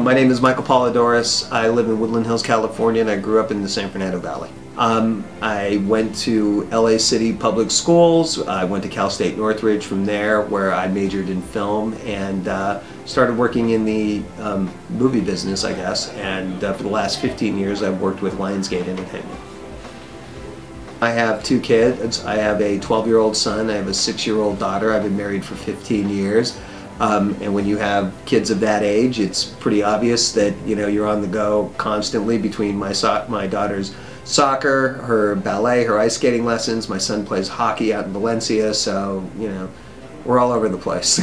My name is Michael Polydoros. I live in Woodland Hills, California, and I grew up in the San Fernando Valley. I went to LA City Public Schools. I went to Cal State Northridge from there, where I majored in film and started working in the movie business, I guess. And for the last 15 years, I've worked with Lionsgate Entertainment. I have two kids. I have a 12-year-old son. I have a 6-year-old daughter. I've been married for 15 years. And when you have kids of that age, it's pretty obvious that you're on the go constantly between my daughter's soccer, her ballet, her ice skating lessons. My son plays hockey out in Valencia, so we're all over the place.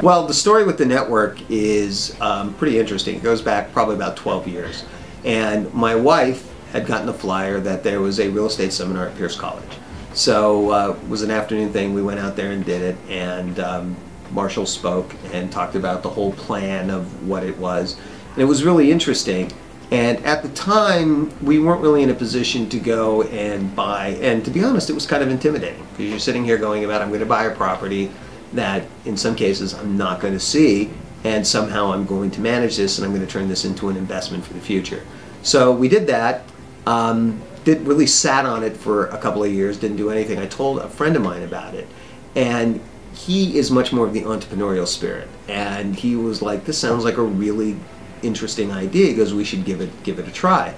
Well, the story with the network is pretty interesting. It goes back probably about 12 years. And my wife had gotten a flyer that there was a real estate seminar at Pierce College. So it was an afternoon thing. We went out there and did it, and Marshall spoke and talked about the whole plan of what it was. And it was really interesting. And at the time, we weren't really in a position to go and buy, and to be honest, it was kind of intimidating, because you're sitting here going about, I'm going to buy a property that in some cases I'm not going to see, and somehow I'm going to manage this and I'm going to turn this into an investment for the future. So we did that. Didn't really sat on it for a couple of years, didn't do anything. I told a friend of mine about it, and he is much more of the entrepreneurial spirit, and he was like, this sounds like a really interesting idea. He goes, we should give it a try.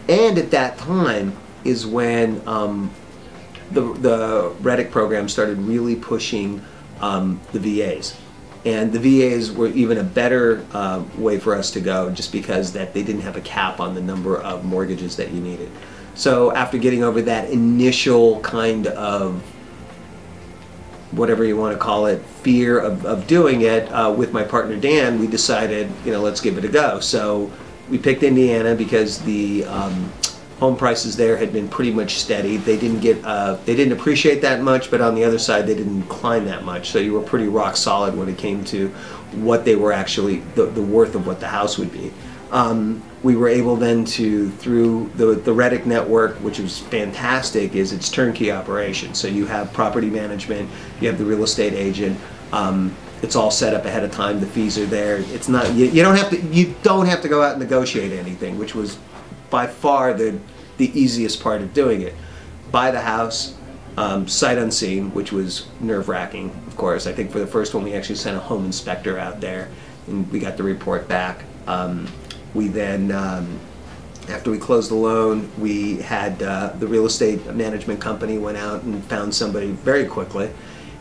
And at that time is when the Reddick program started really pushing the VAs. And the VAs were even a better way for us to go, just because that they didn't have a cap on the number of mortgages that you needed. So after getting over that initial kind of, whatever you want to call it, fear of doing it, with my partner Dan, we decided, let's give it a go. So we picked Indiana because the home prices there had been pretty much steady. They didn't appreciate that much, but on the other side, they didn't climb that much. So you were pretty rock solid when it came to what they were actually, the worth of what the house would be. We were able then to, through the Reddick network, which was fantastic, is its turnkey operation. So you have property management, you have the real estate agent, it's all set up ahead of time, the fees are there. It's not, you don't have to go out and negotiate anything, which was by far the easiest part of doing it. Buy the house, sight unseen, which was nerve-wracking, of course. I think for the first one we actually sent a home inspector out there, and we got the report back. We then, after we closed the loan, we had the real estate management company went out and found somebody very quickly.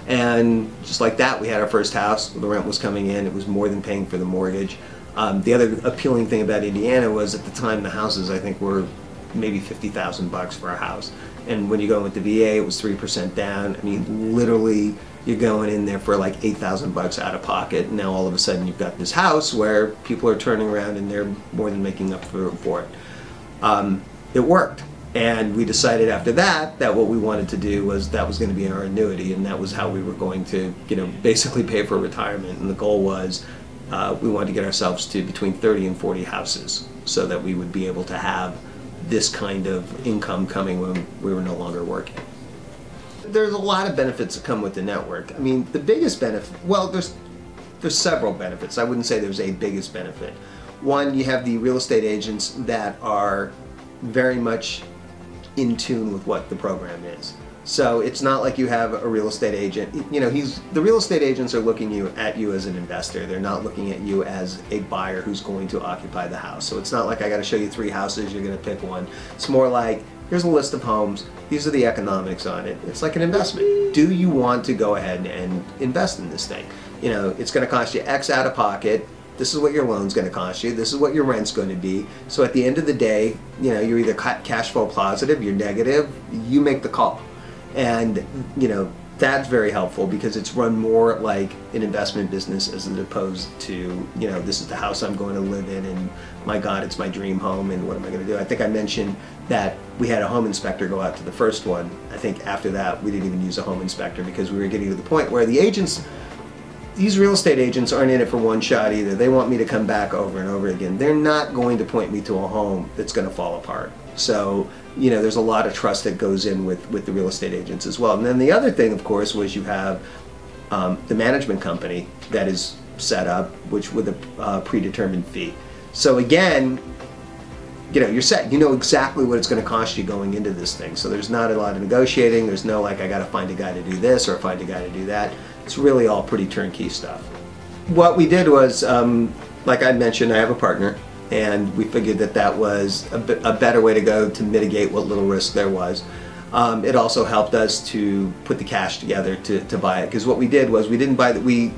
And just like that, we had our first house. The rent was coming in. It was more than paying for the mortgage. The other appealing thing about Indiana was, at the time, the houses, I think, were maybe $50,000 for a house. And when you go with the VA, it was 3% down. I mean, literally, you're going in there for like $8,000 out of pocket. And now all of a sudden you've got this house where people are turning around and they're more than making up for it. It worked. And we decided after that what we wanted to do was, that was going to be our annuity, and that was how we were going to, basically pay for retirement. And the goal was, we wanted to get ourselves to between 30 and 40 houses, so that we would be able to have this kind of income coming when we were no longer working. There's a lot of benefits that come with the network. I mean, the biggest benefit, well, there's several benefits. I wouldn't say there's a biggest benefit. One, you have the real estate agents that are very much in tune with what the program is. So it's not like you have a real estate agent, the real estate agents are looking at you as an investor. They're not looking at you as a buyer who's going to occupy the house. So it's not like I got to show you 3 houses, you're going to pick one. It's more like, here's a list of homes, these are the economics on it. It's like an investment. Do you want to go ahead and invest in this thing? It's going to cost you X out of pocket. This is what your loan's going to cost you. This is what your rent's going to be. So at the end of the day, you're either cash flow positive, you're negative, you make the call. And, that's very helpful, because it's run more like an investment business as opposed to, this is the house I'm going to live in, and my God, it's my dream home, and what am I going to do? I think I mentioned that we had a home inspector go out to the first one. I think after that, we didn't even use a home inspector, because we were getting to the point where the agents, these real estate agents aren't in it for one shot either. They want me to come back over and over again. They're not going to point me to a home that's going to fall apart. So, there's a lot of trust that goes in with the real estate agents as well. And then the other thing, of course, was you have the management company that is set up, which with a predetermined fee. So again, you know, you're set. You know exactly what it's going to cost you going into this thing. So there's not a lot of negotiating. There's no like, I got to find a guy to do this or find a guy to do that. It's really all pretty turnkey stuff. What we did was, like I mentioned, I have a partner, and we figured that that was a better way to go to mitigate what little risk there was. It also helped us to put the cash together to buy it, because what we did was we didn't buy that.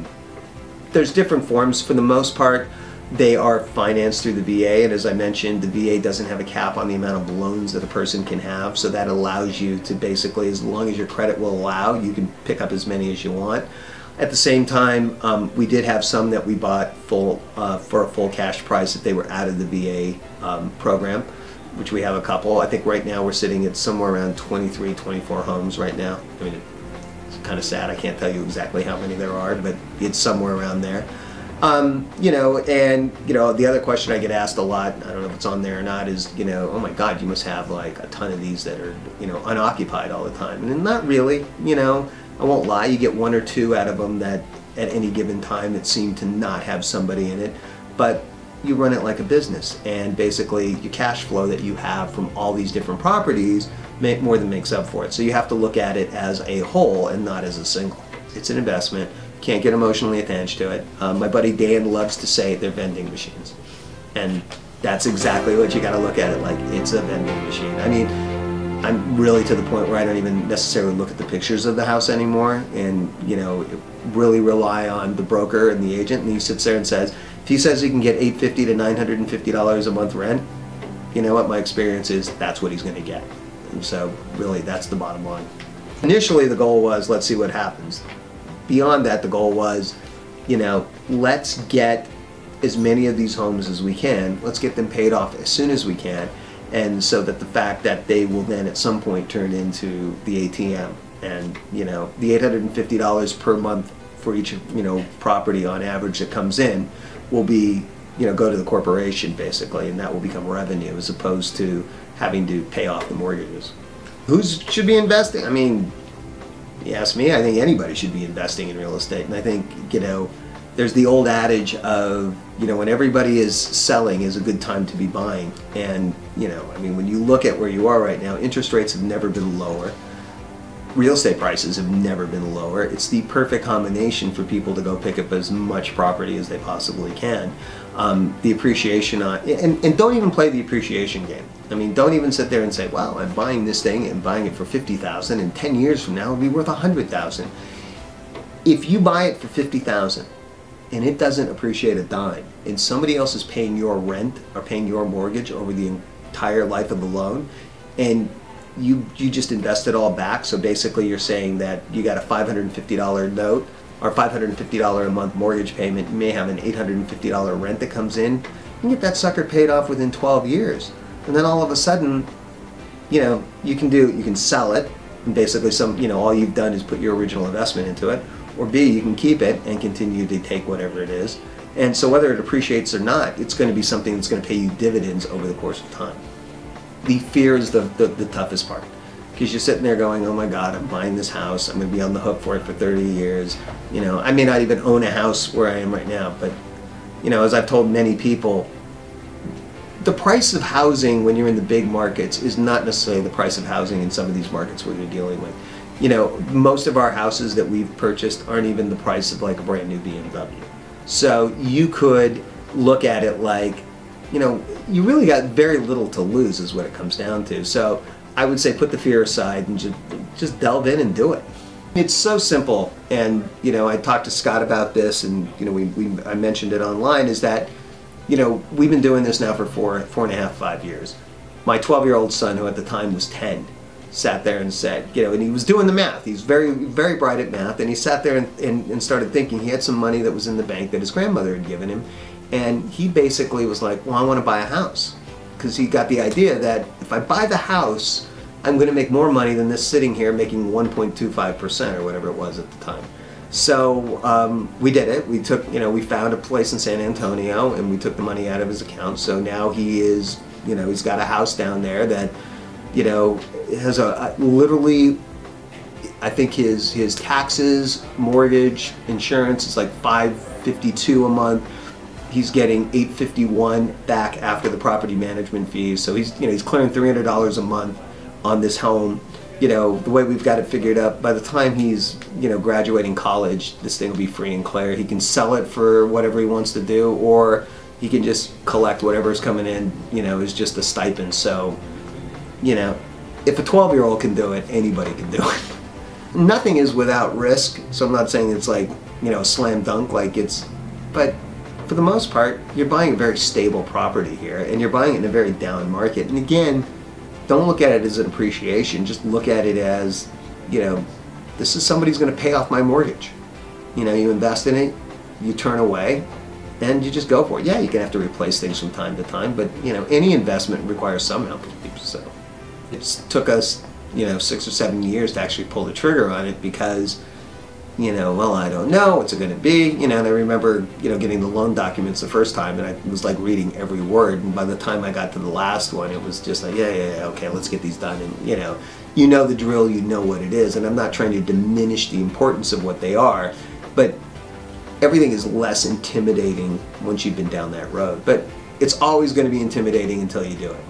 There's different forms. For the most part, they are financed through the VA, and as I mentioned, the VA doesn't have a cap on the amount of loans that a person can have, so that allows you to basically, as long as your credit will allow, you can pick up as many as you want. At the same time, we did have some that we bought full for a full cash price if they were out of the VA program, which we have a couple. I think right now we're sitting at somewhere around 23, 24 homes right now. I mean, it's kind of sad. I can't tell you exactly how many there are, but it's somewhere around there. You know, and, you know, the other question I get asked a lot, I don't know if it's on there or not, is, you know, oh my God, you must have like a ton of these that are, you know, unoccupied all the time. And not really, you know, I won't lie, you get one or two out of them that at any given time that seem to not have somebody in it, but you run it like a business, and basically your cash flow that you have from all these different properties more than makes up for it. So you have to look at it as a whole and not as a single. It's an investment. Can't get emotionally attached to it. My buddy Dan loves to say they're vending machines, and that's exactly what you got to look at it like. It's a vending machine. I mean, I'm really to the point where I don't even necessarily look at the pictures of the house anymore, and, you know, really rely on the broker and the agent. And he sits there and says, if he says he can get $850 to $950 a month rent, you know what my experience is, that's what he's going to get. And so really that's the bottom line. Initially the goal was, let's see what happens. Beyond that, the goal was, you know, let's get as many of these homes as we can. Let's get them paid off as soon as we can, and so that the fact that they will then at some point turn into the ATM, and, you know, the $850 per month for each, you know, property on average that comes in will be, you know, go to the corporation basically, and that will become revenue as opposed to having to pay off the mortgages. Who should be investing? I mean, you ask me, I think anybody should be investing in real estate. And I think, you know, there's the old adage of, you know, when everybody is selling is a good time to be buying. And, you know, I mean, when you look at where you are right now, interest rates have never been lower. Real estate prices have never been lower. It's the perfect combination for people to go pick up as much property as they possibly can. The appreciation on, and don't even play the appreciation game. I mean, don't even sit there and say, well, I'm buying this thing and buying it for $50,000, and 10 years from now it'll be worth $100,000. If you buy it for $50,000 and it doesn't appreciate a dime, and somebody else is paying your rent or paying your mortgage over the entire life of the loan, and you just invest it all back, so basically you're saying that you got a $550 note or $550 a month mortgage payment, you may have an $850 rent that comes in, you can get that sucker paid off within 12 years. And then all of a sudden, you know, you can sell it, and basically you know, all you've done is put your original investment into it, or B, you can keep it and continue to take whatever it is. And so whether it appreciates or not, it's going to be something that's going to pay you dividends over the course of time. The fear is the toughest part, because you're sitting there going, oh my God, I'm buying this house, I'm going to be on the hook for it for 30 years. You know, I may not even own a house where I am right now, but, you know, as I've told many people, the price of housing when you're in the big markets is not necessarily the price of housing in some of these markets where you're dealing with. You know, most of our houses that we've purchased aren't even the price of like a brand new BMW. So you could look at it like, you know, you really got very little to lose is what it comes down to. So I would say put the fear aside and just delve in and do it. It's so simple. And, you know, I talked to Scott about this, and, you know, I mentioned it online, is that, you know, we've been doing this now for four and a half, 5 years. My 12-year-old son, who at the time was 10, sat there and said, you know, and he was doing the math. He's very, very bright at math, and he sat there and started thinking. He had some money that was in the bank that his grandmother had given him, and he basically was like, well, I want to buy a house, because he got the idea that if I buy the house, I'm going to make more money than this sitting here making 1.25% or whatever it was at the time. So we did it. We took, you know, we found a place in San Antonio, and we took the money out of his account. So now he is, you know, he's got a house down there that, you know, has literally, I think his taxes, mortgage, insurance is like $552 a month. he's getting $851 back after the property management fees. So he's, he's clearing $300 a month on this home. The way we've got it figured up, by the time he's, graduating college, this thing will be free and clear. He can sell it for whatever he wants to do, or he can just collect whatever's coming in, is just a stipend. So, if a 12-year-old can do it, anybody can do it. Nothing is without risk, so I'm not saying it's like, a slam dunk, but for the most part, you're buying a very stable property here, and you're buying it in a very down market. And again, don't look at it as an appreciation, just look at it as, this is somebody's going to pay off my mortgage. You invest in it, you turn away, and you just go for it. Yeah, you're going to have to replace things from time to time, but, any investment requires some upkeep. So it took us, 6 or 7 years to actually pull the trigger on it because, well, I don't know what's it going to be. And I remember, getting the loan documents the first time, and I was like reading every word. And by the time I got to the last one, it was just like, yeah, okay, let's get these done. And you know the drill, you know what it is. And I'm not trying to diminish the importance of what they are, but everything is less intimidating once you've been down that road. But it's always going to be intimidating until you do it.